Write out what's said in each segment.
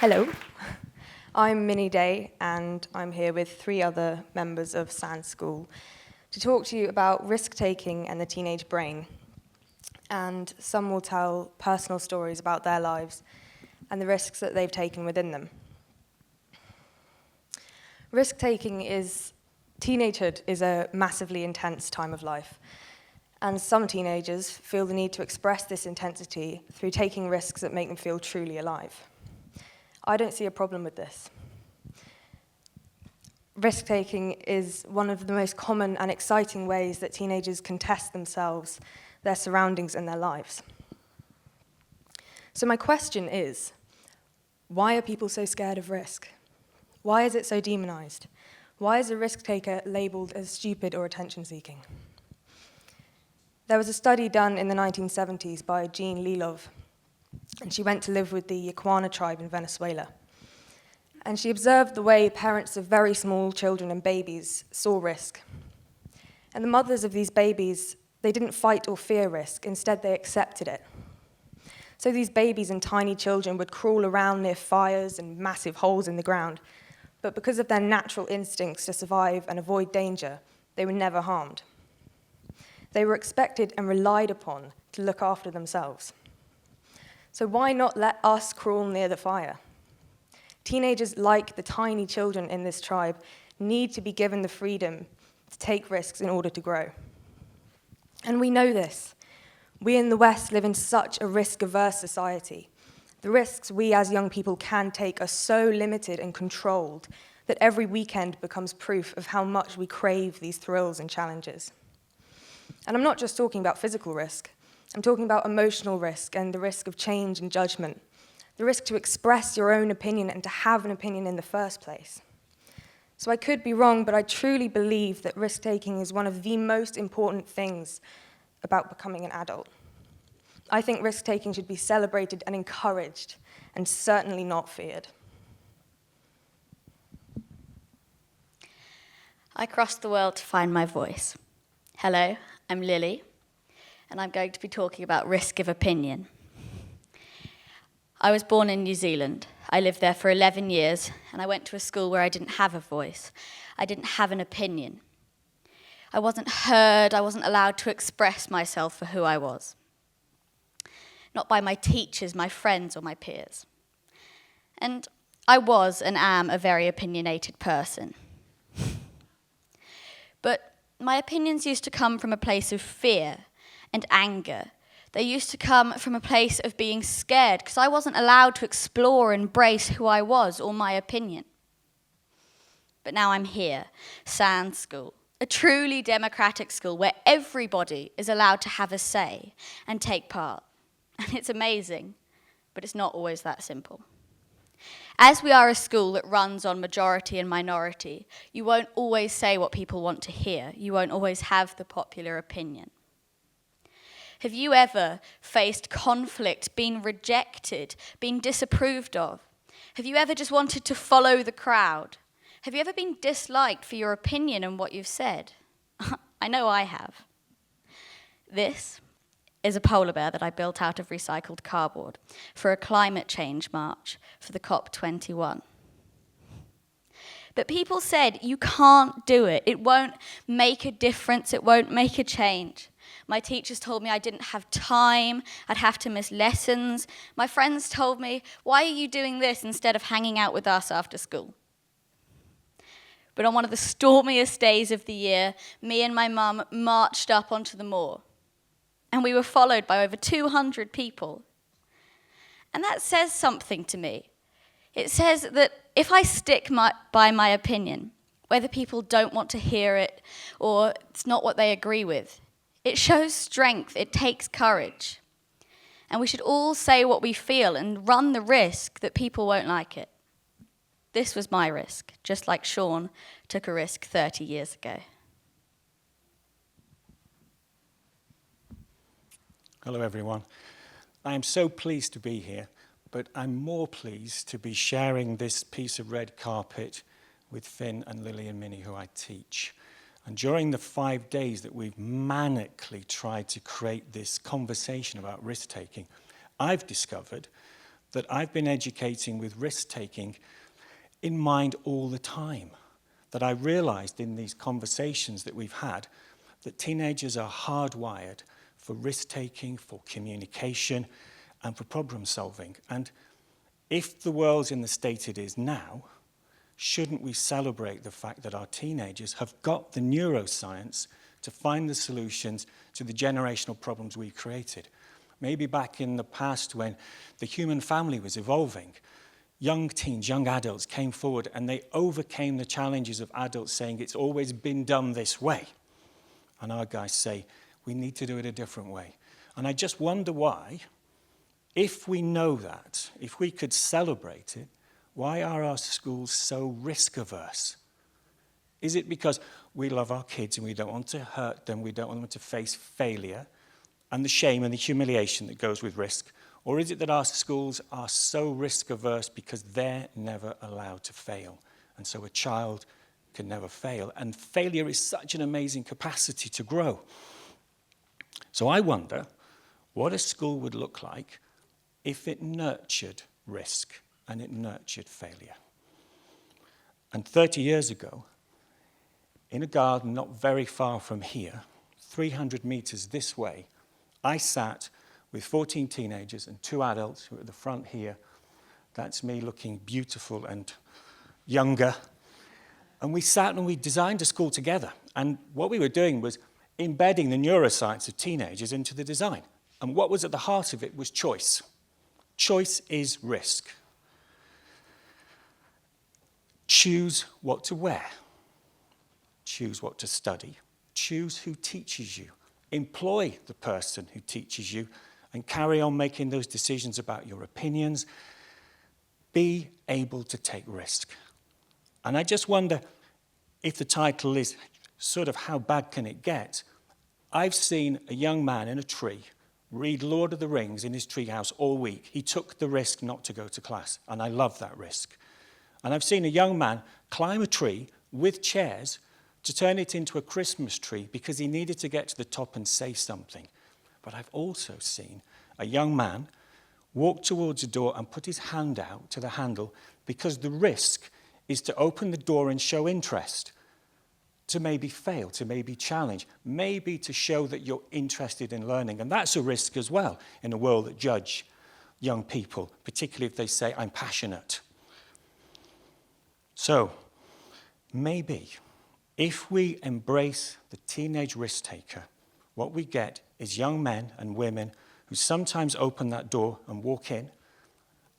Hello, I'm Minnie Day, and I'm here with 3 other members of Sand School to talk to you about risk-taking and the teenage brain. And some will tell personal stories about their lives and the risks that they've taken within them. Risk-taking teenagehood is a massively intense time of life, and some teenagers feel the need to express this intensity through taking risks that make them feel truly alive. I don't see a problem with this. Risk-taking is one of the most common and exciting ways that teenagers can test themselves, their surroundings, and their lives. So my question is, why are people so scared of risk? Why is it so demonized? Why is a risk-taker labeled as stupid or attention-seeking? There was a study done in the 1970s by Jean Lilov, and she went to live with the Yaquana tribe in Venezuela. And she observed the way parents of very small children and babies saw risk. And the mothers of these babies, they didn't fight or fear risk, instead they accepted it. So these babies and tiny children would crawl around near fires and massive holes in the ground, but because of their natural instincts to survive and avoid danger, they were never harmed. They were expected and relied upon to look after themselves. So why not let us crawl near the fire? Teenagers, like the tiny children in this tribe, need to be given the freedom to take risks in order to grow. And we know this. We in the West live in such a risk-averse society. The risks we as young people can take are so limited and controlled that every weekend becomes proof of how much we crave these thrills and challenges. And I'm not just talking about physical risk. I'm talking about emotional risk and the risk of change and judgment, the risk to express your own opinion and to have an opinion in the first place. So I could be wrong, but I truly believe that risk-taking is one of the most important things about becoming an adult. I think risk-taking should be celebrated and encouraged, and certainly not feared. I crossed the world to find my voice. Hello, I'm Lily, and I'm going to be talking about risk of opinion. I was born in New Zealand. I lived there for 11 years, and I went to a school where I didn't have a voice. I didn't have an opinion. I wasn't heard. I wasn't allowed to express myself for who I was. Not by my teachers, my friends, or my peers. And I was and am a very opinionated person. But my opinions used to come from a place of fear and anger. They used to come from a place of being scared because I wasn't allowed to explore and embrace who I was or my opinion. But now I'm here, Sand School, a truly democratic school where everybody is allowed to have a say and take part. And it's amazing, but it's not always that simple. As we are a school that runs on majority and minority, you won't always say what people want to hear. You won't always have the popular opinion. Have you ever faced conflict, been rejected, been disapproved of? Have you ever just wanted to follow the crowd? Have you ever been disliked for your opinion and what you've said? I know I have. This is a polar bear that I built out of recycled cardboard for a climate change march for the COP21. But people said, you can't do it. It won't make a difference. It won't make a change. My teachers told me I didn't have time. I'd have to miss lessons. My friends told me, why are you doing this instead of hanging out with us after school? But on one of the stormiest days of the year, me and my mum marched up onto the moor. And we were followed by over 200 people. And that says something to me. It says that if I stick by my opinion, whether people don't want to hear it or it's not what they agree with, it shows strength, it takes courage. And we should all say what we feel and run the risk that people won't like it. This was my risk, just like Sean took a risk 30 years ago. Hello, everyone. I am so pleased to be here, but I'm more pleased to be sharing this piece of red carpet with Finn and Lily and Minnie, who I teach. And during the 5 days that we've manically tried to create this conversation about risk-taking, I've discovered that I've been educating with risk-taking in mind all the time. That I realized in these conversations that we've had that teenagers are hardwired for risk-taking, for communication, and for problem solving. And if the world's in the state it is now, shouldn't we celebrate the fact that our teenagers have got the neuroscience to find the solutions to the generational problems we created? Maybe back in the past when the human family was evolving, young teens, young adults came forward and they overcame the challenges of adults saying it's always been done this way. And our guys say, we need to do it a different way. And I just wonder why, if we know that, if we could celebrate it, why are our schools so risk-averse? Is it because we love our kids and we don't want to hurt them, we don't want them to face failure and the shame and the humiliation that goes with risk? Or is it that our schools are so risk-averse because they're never allowed to fail? And so a child can never fail. And failure is such an amazing capacity to grow. So I wonder what a school would look like if it nurtured risk and it nurtured failure. And 30 years ago, in a garden not very far from here, 300 meters this way, I sat with 14 teenagers and 2 adults who are at the front here. That's me looking beautiful and younger. And we sat and we designed a school together. And what we were doing was embedding the neuroscience of teenagers into the design. And what was at the heart of it was choice. Choice is risk. Choose what to wear. Choose what to study. Choose who teaches you. Employ the person who teaches you and carry on making those decisions about your opinions. Be able to take risk. And I just wonder if the title is sort of how bad can it get? I've seen a young man in a tree read Lord of the Rings in his treehouse all week. He took the risk not to go to class, and I love that risk. And I've seen a young man climb a tree with chairs to turn it into a Christmas tree because he needed to get to the top and say something. But I've also seen a young man walk towards a door and put his hand out to the handle because the risk is to open the door and show interest, to maybe fail, to maybe challenge, maybe to show that you're interested in learning. And that's a risk as well in a world that judge young people, particularly if they say, I'm passionate. So maybe if we embrace the teenage risk taker, what we get is young men and women who sometimes open that door and walk in,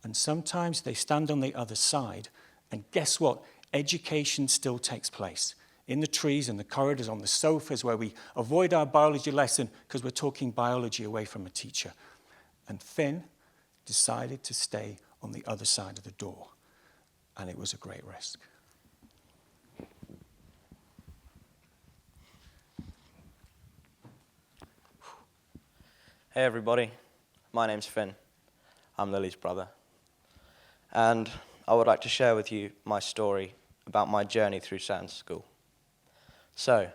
and sometimes they stand on the other side, and guess what? Education still takes place. In the trees, in the corridors, on the sofas, where we avoid our biology lesson because we're talking biology away from a teacher. And Finn decided to stay on the other side of the door, and it was a great risk. Hey everybody, my name's Finn. I'm Lily's brother. And I would like to share with you my story about my journey through science school. So,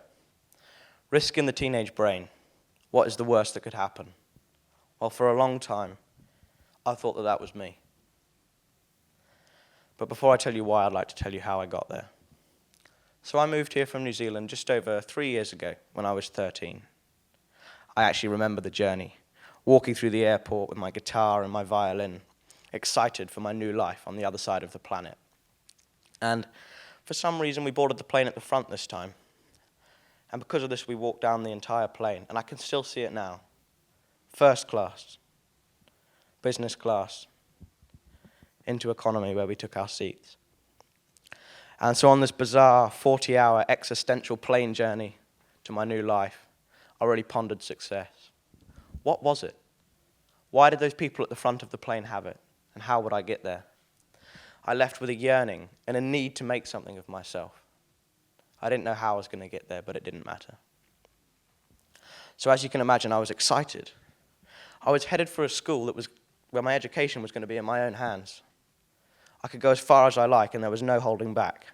risk in the teenage brain. What is the worst that could happen? Well, for a long time, I thought that that was me. But before I tell you why, I'd like to tell you how I got there. So I moved here from New Zealand just over 3 years ago when I was 13. I actually remember the journey, walking through the airport with my guitar and my violin, excited for my new life on the other side of the planet. And for some reason, we boarded the plane at the front this time. And because of this, we walked down the entire plane, and I can still see it now. First class, business class, into economy where we took our seats. And so on this bizarre 40-hour existential plane journey to my new life, I really pondered success. What was it? Why did those people at the front of the plane have it? And how would I get there? I left with a yearning and a need to make something of myself. I didn't know how I was going to get there, but it didn't matter. So as you can imagine, I was excited. I was headed for a school where my education was going to be in my own hands. I could go as far as I like, and there was no holding back.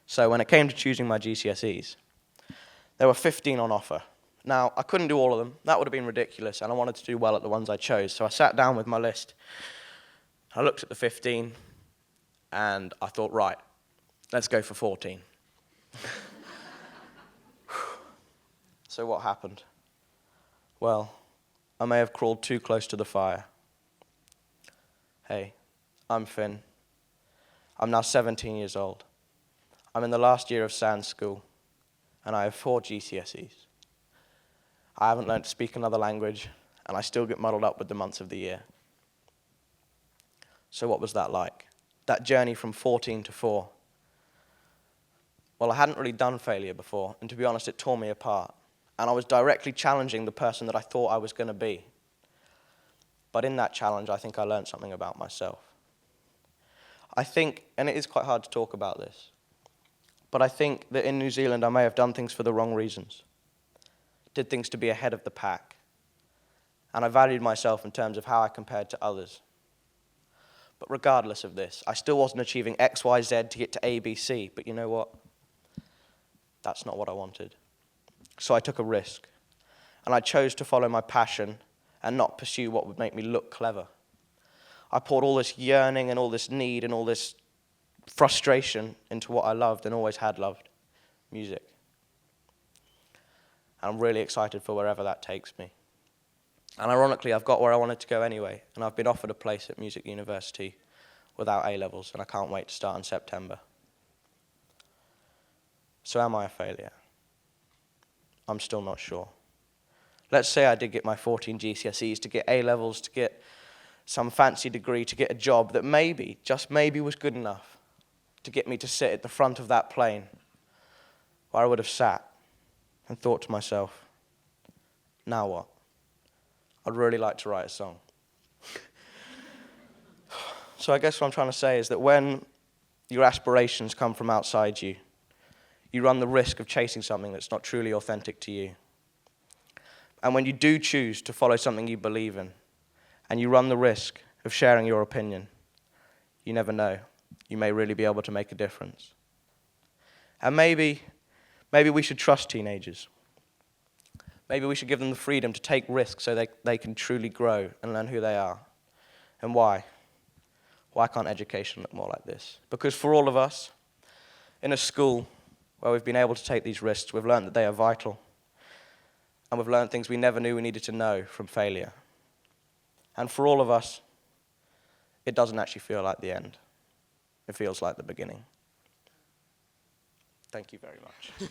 So when it came to choosing my GCSEs, there were 15 on offer. Now, I couldn't do all of them. That would have been ridiculous, and I wanted to do well at the ones I chose. So I sat down with my list, I looked at the 15 and I thought, right, let's go for 14. So what happened? Well, I may have crawled too close to the fire. Hey, I'm Finn. I'm now 17 years old. I'm in the last year of SANS school, and I have 4 GCSEs. I haven't learned to speak another language, and I still get muddled up with the months of the year. So what was that like? That journey from 14 to 4? Well, I hadn't really done failure before, and to be honest, it tore me apart. And I was directly challenging the person that I thought I was going to be. But in that challenge, I think I learned something about myself. I think, and it is quite hard to talk about this, but I think that in New Zealand I may have done things for the wrong reasons. Did things to be ahead of the pack. And I valued myself in terms of how I compared to others. But regardless of this, I still wasn't achieving X, Y, Z to get to A, B, C. But you know what? That's not what I wanted. So I took a risk. And I chose to follow my passion and not pursue what would make me look clever. I poured all this yearning and all this need and all this frustration into what I loved and always had loved, music. And I'm really excited for wherever that takes me. And ironically, I've got where I wanted to go anyway, and I've been offered a place at music university without A-levels, and I can't wait to start in September. So am I a failure? I'm still not sure. Let's say I did get my 14 GCSEs, to get A-levels, to get some fancy degree, to get a job that maybe, just maybe, was good enough to get me to sit at the front of that plane where I would have sat and thought to myself, now what? I'd really like to write a song. So I guess what I'm trying to say is that when your aspirations come from outside you, you run the risk of chasing something that's not truly authentic to you. And when you do choose to follow something you believe in, and you run the risk of sharing your opinion, you never know. You may really be able to make a difference. And maybe we should trust teenagers. Maybe we should give them the freedom to take risks so they can truly grow and learn who they are. And why? Why can't education look more like this? Because for all of us, in a school where we've been able to take these risks, we've learned that they are vital. And we've learned things we never knew we needed to know from failure. And for all of us, it doesn't actually feel like the end. It feels like the beginning. Thank you very much.